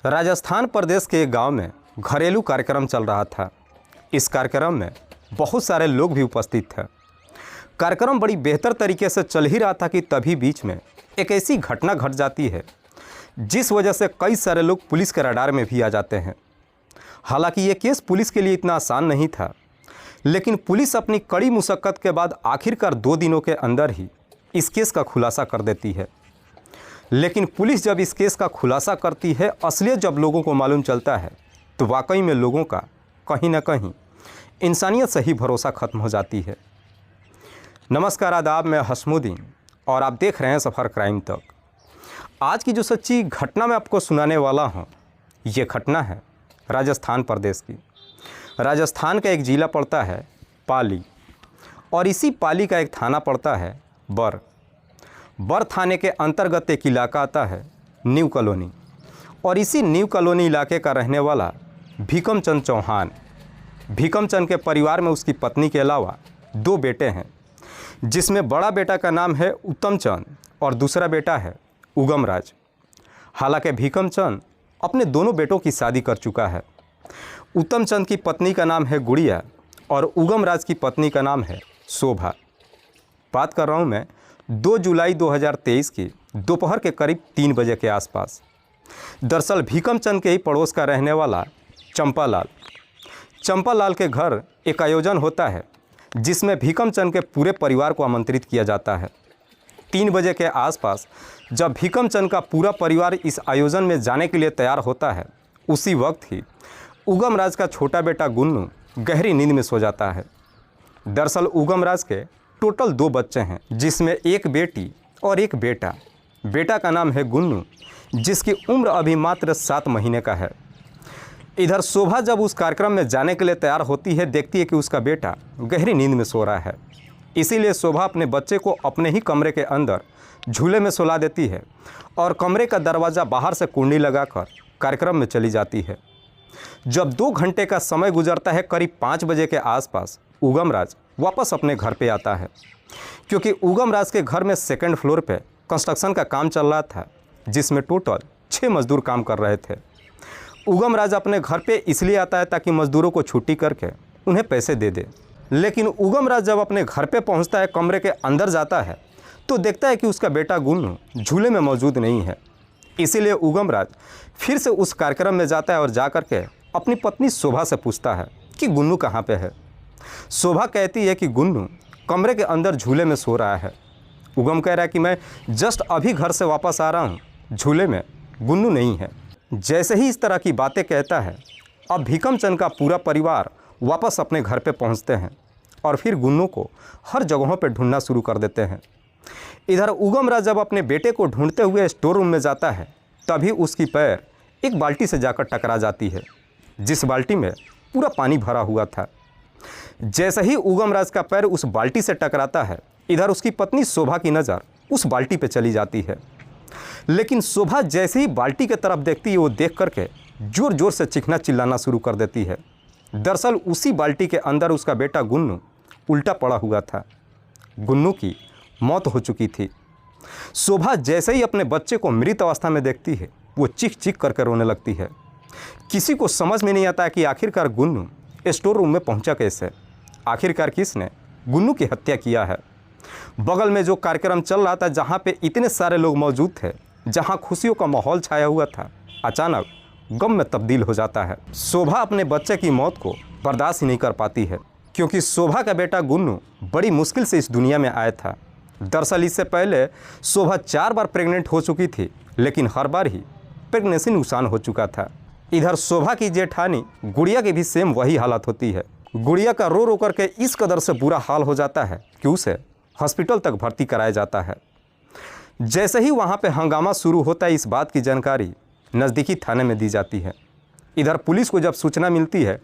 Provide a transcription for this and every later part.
राजस्थान प्रदेश के एक गांव में घरेलू कार्यक्रम चल रहा था। इस कार्यक्रम में बहुत सारे लोग भी उपस्थित थे। कार्यक्रम बड़ी बेहतर तरीके से चल ही रहा था कि तभी बीच में एक ऐसी घटना घट जाती है जिस वजह से कई सारे लोग पुलिस के रडार में भी आ जाते हैं। हालांकि ये केस पुलिस के लिए इतना आसान नहीं था, लेकिन पुलिस अपनी कड़ी मुशक्कत के बाद आखिरकार 2 दिनों के अंदर ही इस केस का खुलासा कर देती है। लेकिन पुलिस जब इस केस का खुलासा करती है, असलियत जब लोगों को मालूम चलता है, तो वाकई में लोगों का कहीं ना कहीं इंसानियत से ही भरोसा ख़त्म हो जाती है। नमस्कार, आदाब, मैं हसमुद्दीन और आप देख रहे हैं सफ़र क्राइम तक। आज की जो सच्ची घटना मैं आपको सुनाने वाला हूँ, ये घटना है राजस्थान प्रदेश की। राजस्थान का एक ज़िला पड़ता है पाली और इसी पाली का एक थाना पड़ता है बर थाने के अंतर्गत एक इलाका आता है न्यू कॉलोनी। और इसी न्यू कॉलोनी इलाके का रहने वाला भीकम चंद चौहान। भीकम चंद के परिवार में उसकी पत्नी के अलावा 2 बेटे हैं, जिसमें बड़ा बेटा का नाम है उत्तम चंद और दूसरा बेटा है उगम राज। हालांकि भीकम चंद अपने दोनों बेटों की शादी कर चुका है। उत्तम चंद की पत्नी का नाम है गुड़िया और उगम राज की पत्नी का नाम है शोभा। बात कर रहा हूँ मैं 2 जुलाई 2023 की दोपहर के करीब 3 बजे के आसपास। दरअसल भीकम चंद के ही पड़ोस का रहने वाला चंपालाल के घर एक आयोजन होता है, जिसमें भीकम चंद के पूरे परिवार को आमंत्रित किया जाता है। 3 बजे के आसपास जब भीकम चंद का पूरा परिवार इस आयोजन में जाने के लिए तैयार होता है, उसी वक्त ही उगम राज का छोटा बेटा गुन्नू गहरी नींद में सो जाता है। दरअसल उगम राज के टोटल 2 बच्चे हैं, जिसमें एक बेटी और एक बेटा। बेटा का नाम है गुन्नू, जिसकी उम्र अभी मात्र 7 महीने का है। इधर शोभा जब उस कार्यक्रम में जाने के लिए तैयार होती है, देखती है कि उसका बेटा गहरी नींद में सो रहा है। इसीलिए शोभा अपने बच्चे को अपने ही कमरे के अंदर झूले में सुला देती है और कमरे का दरवाज़ा बाहर से कुंडी लगाकर कार्यक्रम में चली जाती है। जब 2 घंटे का समय गुजरता है, करीब 5 बजे के आसपास उगम राज वापस अपने घर पे आता है, क्योंकि उगम राज के घर में 2nd फ्लोर पे कंस्ट्रक्शन का काम चल रहा था, जिसमें टोटल 6 मजदूर काम कर रहे थे। उगम राज अपने घर पे इसलिए आता है ताकि मजदूरों को छुट्टी करके उन्हें पैसे दे दे। लेकिन उगम राज जब अपने घर पे पहुंचता है, कमरे के अंदर जाता है, तो देखता है कि उसका बेटा गुन्नू झूले में मौजूद नहीं है। इसीलिए उगम राज फिर से उस कार्यक्रम में जाता है और जा कर के अपनी पत्नी शोभा से पूछता है कि गुन्नू कहाँ पे है। शोभा कहती है कि गुन्नू कमरे के अंदर झूले में सो रहा है। उगम कह रहा है कि मैं जस्ट अभी घर से वापस आ रहा हूँ, झूले में गुन्नू नहीं है। जैसे ही इस तरह की बातें कहता है, अब भीकम चंद का पूरा परिवार वापस अपने घर पे पहुँचते हैं और फिर गुन्नू को हर जगहों पे ढूंढना शुरू कर देते हैं। इधर उगम राज जब अपने बेटे को ढूंढते हुए स्टोर रूम में जाता है, तभी उसकी पैर एक बाल्टी से जाकर टकरा जाती है, जिस बाल्टी में पूरा पानी भरा हुआ था। जैसे ही उगम राज का पैर उस बाल्टी से टकराता है, इधर उसकी पत्नी शोभा की नज़र उस बाल्टी पे चली जाती है। लेकिन शोभा जैसे ही बाल्टी की तरफ देखती है, वो देख करके ज़ोर ज़ोर से चीखना चिल्लाना शुरू कर देती है। दरअसल उसी बाल्टी के अंदर उसका बेटा गुन्नू उल्टा पड़ा हुआ था। गुन्नू की मौत हो चुकी थी। शोभा जैसे ही अपने बच्चे को मृत अवस्था में देखती है, वो चीख चीख करके रोने लगती है। किसी को समझ में नहीं आता कि आखिरकार गुन्नू स्टोर रूम में पहुंचा कैसे। आखिरकार किसने गुन्नू की हत्या किया है। बगल में जो कार्यक्रम चल रहा था, जहां पे इतने सारे लोग मौजूद थे, जहां खुशियों का माहौल छाया हुआ था, अचानक गम में तब्दील हो जाता है। शोभा अपने बच्चे की मौत को बर्दाश्त ही नहीं कर पाती है, क्योंकि शोभा का बेटा गुन्नू बड़ी मुश्किल से इस दुनिया में आया था। दरअसल इससे पहले शोभा 4 बार प्रेग्नेंट हो चुकी थी, लेकिन हर बार ही प्रेगनेंसी नुकसान हो चुका था। इधर शोभा की जेठानी गुड़िया की भी सेम वही हालत होती है। गुड़िया का रो रो करके इस कदर से बुरा हाल हो जाता है कि उसे हॉस्पिटल तक भर्ती कराया जाता है। जैसे ही वहाँ पे हंगामा शुरू होता है, इस बात की जानकारी नज़दीकी थाने में दी जाती है। इधर पुलिस को जब सूचना मिलती है,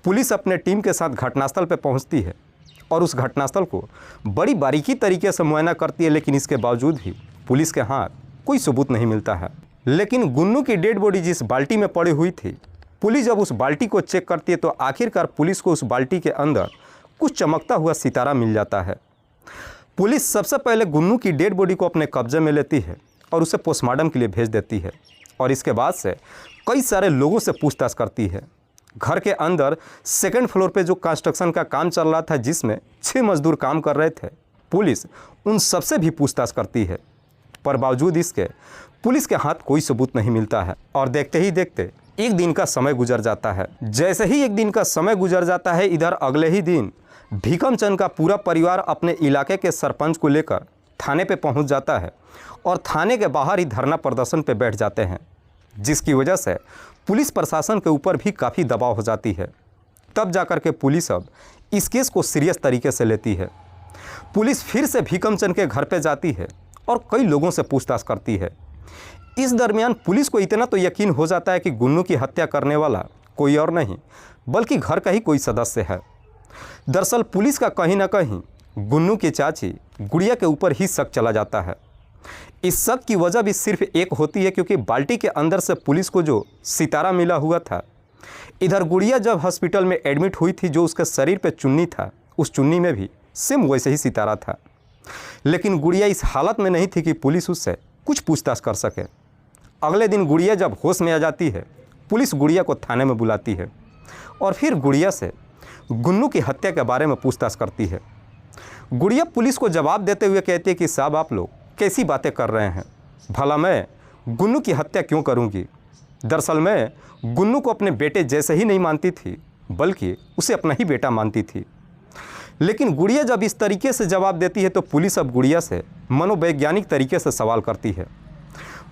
पुलिस अपने टीम के साथ घटनास्थल पर पहुँचती है और उस घटनास्थल को बड़ी बारीकी तरीके से मुआयना करती है। लेकिन इसके बावजूद भी पुलिस के हाथ कोई सबूत नहीं मिलता है। लेकिन गुन्नू की डेड बॉडी जिस बाल्टी में पड़ी हुई थी, पुलिस जब उस बाल्टी को चेक करती है, तो आखिरकार पुलिस को उस बाल्टी के अंदर कुछ चमकता हुआ सितारा मिल जाता है। पुलिस सबसे पहले गुन्नू की डेड बॉडी को अपने कब्जे में लेती है और उसे पोस्टमार्टम के लिए भेज देती है। और इसके बाद से कई सारे लोगों से पूछताछ करती है। घर के अंदर सेकंड फ्लोर पे जो कंस्ट्रक्शन का काम चल रहा था, जिसमें 6 मजदूर काम कर रहे थे, पुलिस उन सबसे भी पूछताछ करती है। पर बावजूद इसके पुलिस के हाथ कोई सबूत नहीं मिलता है और देखते ही देखते एक दिन का समय गुजर जाता है। जैसे ही एक दिन का समय गुजर जाता है, इधर अगले ही दिन भीकम चंद का पूरा परिवार अपने इलाके के सरपंच को लेकर थाने पे पहुंच जाता है और थाने के बाहर ही धरना प्रदर्शन पे बैठ जाते हैं, जिसकी वजह से पुलिस प्रशासन के ऊपर भी काफ़ी दबाव हो जाती है। तब जाकर के पुलिस अब इस केस को सीरियस तरीके से लेती है। पुलिस फिर से भीकम चंद के घर पे जाती है और कई लोगों से पूछताछ करती है। इस दरमियान पुलिस को इतना तो यकीन हो जाता है कि गुन्नू की हत्या करने वाला कोई और नहीं बल्कि घर का ही कोई सदस्य है। दरअसल पुलिस का कहीं ना कहीं गुन्नू की चाची गुड़िया के ऊपर ही शक चला जाता है। इस शक की वजह भी सिर्फ एक होती है, क्योंकि बाल्टी के अंदर से पुलिस को जो सितारा मिला हुआ था, इधर गुड़िया जब हॉस्पिटल में एडमिट हुई थी, जो उसके शरीर पे चुन्नी था, उस चुन्नी में भी सेम वैसे ही सितारा था। लेकिन गुड़िया इस हालत में नहीं थी कि पुलिस उससे कुछ पूछताछ कर सके। अगले दिन गुड़िया जब होश में आ जाती है, पुलिस गुड़िया को थाने में बुलाती है और फिर गुड़िया से गुन्नू की हत्या के बारे में पूछताछ करती है। गुड़िया पुलिस को जवाब देते हुए कहती है कि साहब, आप लोग कैसी बातें कर रहे हैं, भला मैं गुन्नू की हत्या क्यों करूंगी। दरअसल मैं गुन्नू को अपने बेटे जैसे ही नहीं मानती थी, बल्कि उसे अपना ही बेटा मानती थी। लेकिन गुड़िया जब इस तरीके से जवाब देती है तो पुलिस अब गुड़िया से मनोवैज्ञानिक तरीके से सवाल करती है।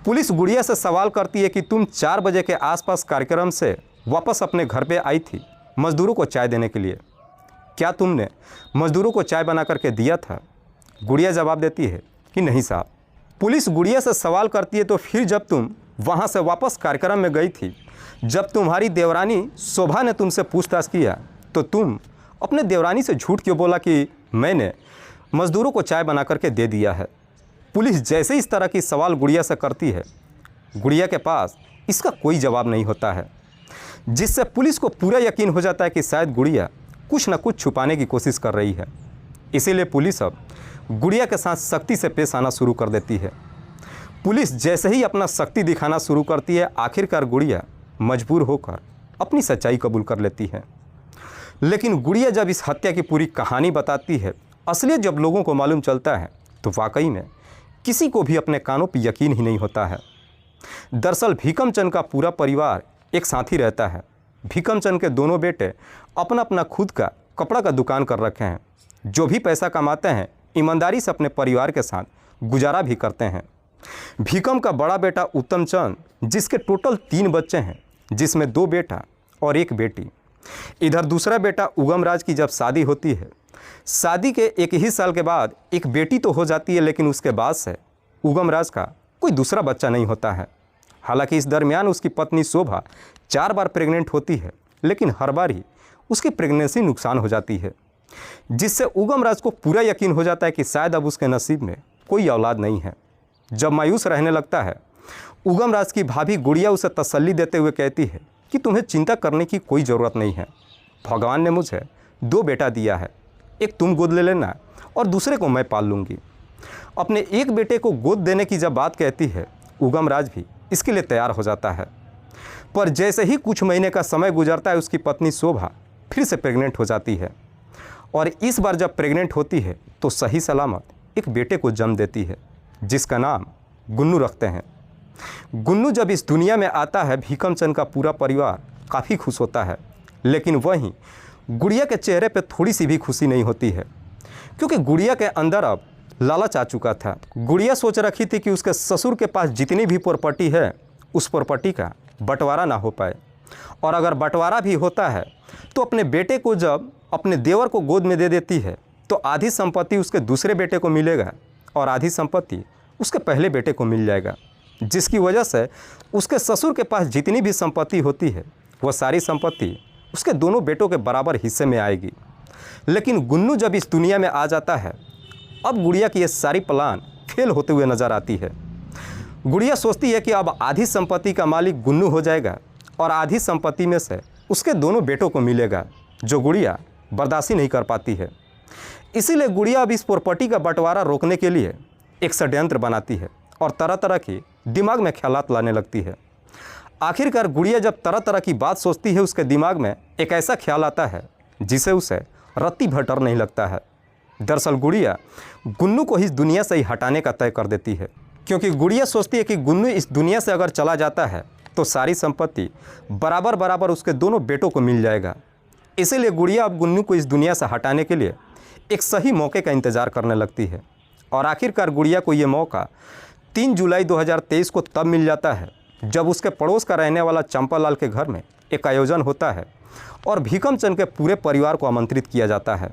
पुलिस गुड़िया से सवाल करती है कि तुम 4 बजे के आसपास कार्यक्रम से वापस अपने घर पे आई थी मज़दूरों को चाय देने के लिए, क्या तुमने मज़दूरों को चाय बना करके दिया था। गुड़िया जवाब देती है कि नहीं साहब। पुलिस गुड़िया से सवाल करती है तो फिर जब तुम वहाँ से वापस कार्यक्रम में गई थी, जब तुम्हारी देवरानी शोभा ने तुमसे पूछताछ किया, तो तुम अपने देवरानी से झूठ क्यों बोला कि मैंने मज़दूरों को चाय बना करके दे दिया है। पुलिस जैसे इस तरह की सवाल गुड़िया से करती है, गुड़िया के पास इसका कोई जवाब नहीं होता है, जिससे पुलिस को पूरा यकीन हो जाता है कि शायद गुड़िया कुछ न कुछ छुपाने की कोशिश कर रही है। इसीलिए पुलिस अब गुड़िया के साथ सख्ती से पेश आना शुरू कर देती है। पुलिस जैसे ही अपना शक्ति दिखाना शुरू करती है, आखिरकार गुड़िया मजबूर होकर अपनी सच्चाई कबूल कर लेती है। लेकिन गुड़िया जब इस हत्या की पूरी कहानी बताती है, असलियत जब लोगों को मालूम चलता है, तो वाकई में किसी को भी अपने कानों पर यकीन ही नहीं होता है। दरअसल भीकम चंद का पूरा परिवार एक साथ ही रहता है। भीकम चंद के दोनों बेटे अपना अपना खुद का कपड़ा का दुकान कर रखे हैं। जो भी पैसा कमाते हैं, ईमानदारी से अपने परिवार के साथ गुजारा भी करते हैं। भीकम का बड़ा बेटा उत्तम चंद, जिसके टोटल 3 बच्चे हैं, जिसमें 2 बेटा और 1 बेटी। इधर दूसरा बेटा उगम राज की जब शादी होती है, शादी के 1 ही साल के बाद एक बेटी तो हो जाती है, लेकिन उसके बाद से उगम राज का कोई दूसरा बच्चा नहीं होता है। हालांकि इस दरमियान उसकी पत्नी शोभा 4 बार प्रेग्नेंट होती है, लेकिन हर बार ही उसकी प्रेगनेंसी नुकसान हो जाती है, जिससे उगम राज को पूरा यकीन हो जाता है कि शायद अब उसके नसीब में कोई औलाद नहीं है। जब मायूस रहने लगता है, उगम राज की भाभी गुड़िया उसे तसल्ली देते हुए कहती है कि तुम्हें चिंता करने की कोई ज़रूरत नहीं है, भगवान ने मुझे 2 बेटा दिया है, एक तुम गोद ले लेना और दूसरे को मैं पाल लूँगी। अपने एक बेटे को गोद देने की जब बात कहती है, उगम राज भी इसके लिए तैयार हो जाता है। पर जैसे ही कुछ महीने का समय गुजरता है, उसकी पत्नी शोभा फिर से प्रेग्नेंट हो जाती है और इस बार जब प्रेग्नेंट होती है तो सही सलामत एक बेटे को जन्म देती है, जिसका नाम गुन्नू रखते हैं। गुन्नू जब इस दुनिया में आता है, भीकम चंद का पूरा परिवार काफ़ी खुश होता है, लेकिन वहीं गुड़िया के चेहरे पे थोड़ी सी भी खुशी नहीं होती है, क्योंकि गुड़िया के अंदर अब लालच आ चुका था। गुड़िया सोच रखी थी कि उसके ससुर के पास जितनी भी प्रॉपर्टी है, उस प्रॉपर्टी का बंटवारा ना हो पाए, और अगर बंटवारा भी होता है तो अपने बेटे को जब अपने देवर को गोद में दे देती है तो आधी संपत्ति उसके दूसरे बेटे को मिलेगा और आधी संपत्ति उसके पहले बेटे को मिल जाएगा, जिसकी वजह से उसके ससुर के पास जितनी भी संपत्ति होती है, वह सारी संपत्ति उसके दोनों बेटों के बराबर हिस्से में आएगी। लेकिन गुन्नू जब इस दुनिया में आ जाता है, अब गुड़िया की ये सारी प्लान फेल होते हुए नज़र आती है। गुड़िया सोचती है कि अब आधी संपत्ति का मालिक गुन्नू हो जाएगा और आधी संपत्ति में से उसके दोनों बेटों को मिलेगा, जो गुड़िया बर्दाश्त नहीं कर पाती है। इसीलिए गुड़िया अब इस प्रॉपर्टी का बंटवारा रोकने के लिए एक षड्यंत्र बनाती है और तरह तरह की दिमाग में ख्यालात लाने लगती है। आखिरकार गुड़िया जब तरह तरह की बात सोचती है, उसके दिमाग में एक ऐसा ख्याल आता है जिसे उसे रत्ती भर डर नहीं लगता है। दरअसल गुड़िया गुन्नू को इस दुनिया से ही हटाने का तय कर देती है, क्योंकि गुड़िया सोचती है कि गुन्नू इस दुनिया से अगर चला जाता है तो सारी संपत्ति बराबर बराबर उसके दोनों बेटों को मिल जाएगा। इसीलिए गुड़िया अब गुन्नू को इस दुनिया से हटाने के लिए एक सही मौके का इंतज़ार करने लगती है। और आखिरकार गुड़िया को ये मौका 3 जुलाई 2023 को तब मिल जाता है जब उसके पड़ोस का रहने वाला चंपालाल के घर में एक आयोजन होता है और भीकम चंद के पूरे परिवार को आमंत्रित किया जाता है।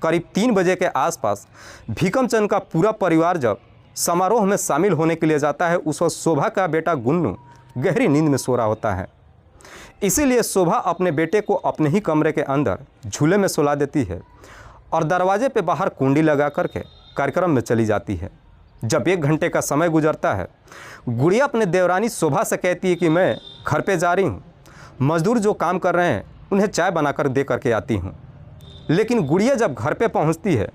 करीब 3 बजे के आसपास भीकम चंद का पूरा परिवार जब समारोह में शामिल होने के लिए जाता है, उस वक्त शोभा का बेटा गुन्नू गहरी नींद में सो रहा होता है। इसीलिए शोभा अपने बेटे को अपने ही कमरे के अंदर झूले में सुला देती है और दरवाजे पे बाहर कुंडी लगा करके कार्यक्रम में चली जाती है। जब 1 घंटे का समय गुजरता है, गुड़िया अपने देवरानी शोभा से कहती है कि मैं घर पे जा रही हूँ, मजदूर जो काम कर रहे हैं उन्हें चाय बनाकर दे करके आती हूँ। लेकिन गुड़िया जब घर पे पहुँचती है,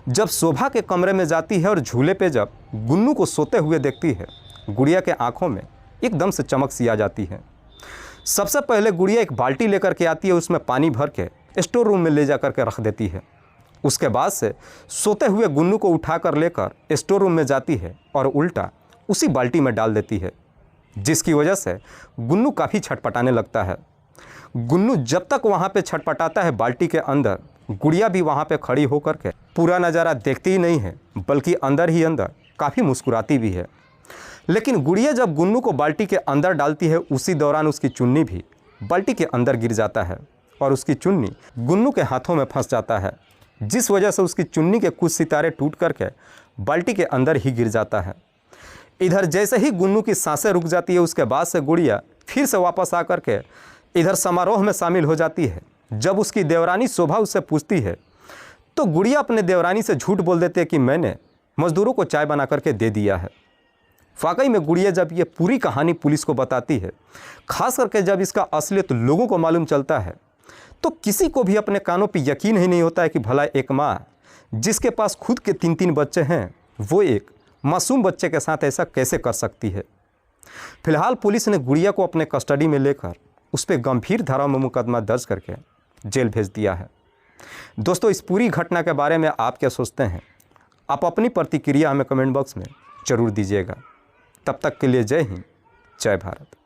जब शोभा के कमरे में जाती है और झूले पे जब गुन्नू को सोते हुए देखती है, गुड़िया के आँखों में एकदम से चमक सी आ जाती है। सबसे पहले गुड़िया एक बाल्टी लेकर के आती है, उसमें पानी भर के स्टोर रूम में ले जा करके रख देती है। उसके बाद से सोते हुए गुन्नू को उठाकर लेकर स्टोर रूम में जाती है और उल्टा उसी बाल्टी में डाल देती है, जिसकी वजह से गुन्नू काफ़ी छटपटाने लगता है। गुन्नू जब तक वहाँ पे छटपटाता है बाल्टी के अंदर, गुड़िया भी वहाँ पे खड़ी होकर के पूरा नज़ारा देखती ही नहीं है, बल्कि अंदर ही अंदर काफ़ी मुस्कुराती भी है। लेकिन गुड़िया जब गुन्नू को बाल्टी के अंदर डालती है, उसी दौरान उसकी चुन्नी भी बाल्टी के अंदर गिर जाता है और उसकी चुन्नी गुन्नू के हाथों में फंस जाता है, जिस वजह से उसकी चुन्नी के कुछ सितारे टूट करके बाल्टी के अंदर ही गिर जाता है। इधर जैसे ही गुन्नू की सांसें रुक जाती है, उसके बाद से गुड़िया फिर से वापस आकर के इधर समारोह में शामिल हो जाती है। जब उसकी देवरानी शोभा उससे पूछती है तो गुड़िया अपने देवरानी से झूठ बोल देती है कि मैंने मजदूरों को चाय बना करके दे दिया है। वाकई में गुड़िया जब ये पूरी कहानी पुलिस को बताती है, खास करके जब इसका असलियत लोगों को मालूम चलता है, तो किसी को भी अपने कानों पर यकीन ही नहीं होता है कि भला एक माँ जिसके पास खुद के 3-3 बच्चे हैं, वो एक मासूम बच्चे के साथ ऐसा कैसे कर सकती है। फिलहाल पुलिस ने गुड़िया को अपने कस्टडी में लेकर उस पर गंभीर धारा में मुकदमा दर्ज करके जेल भेज दिया है। दोस्तों, इस पूरी घटना के बारे में आप क्या सोचते हैं? आप अपनी प्रतिक्रिया हमें कमेंट बॉक्स में ज़रूर दीजिएगा। तब तक के लिए जय हिंद, जय भारत।